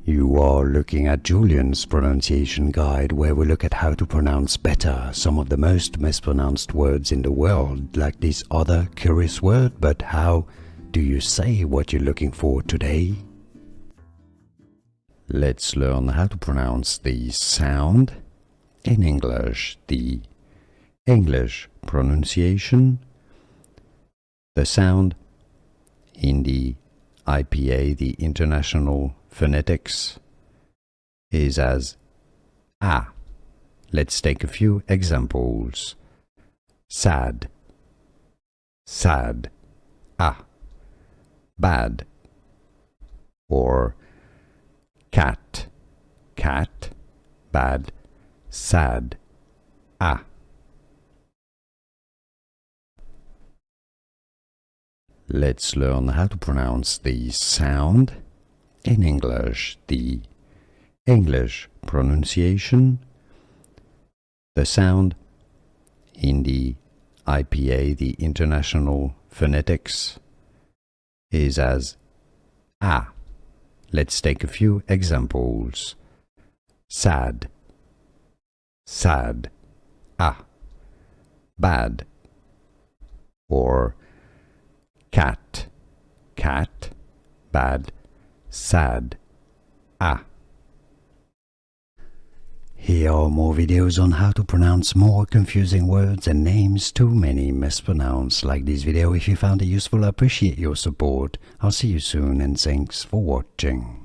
You are looking at Julian's pronunciation guide, where we look at how to pronounce better some of the most mispronounced words in the world, like this other curious word. But how do you say what you're looking for today? Let's learn how to pronounce the sound in English, the English pronunciation, the sound in the IPA, the International Phonetics, is as A. Let's take a few examples. Sad, sad, A. Bad, or cat, cat, bad, sad, A. Let's learn how to pronounce the sound in English, the English pronunciation, the sound in the IPA, the International Phonetics, is as A. Let's take a few examples. Sad, sad, A. Bad, or cat, cat, bad, sad, A. Here are more videos on how to pronounce more confusing words and names too many mispronounced. Like this video if you found it useful. I appreciate your support. I'll see you soon and thanks for watching.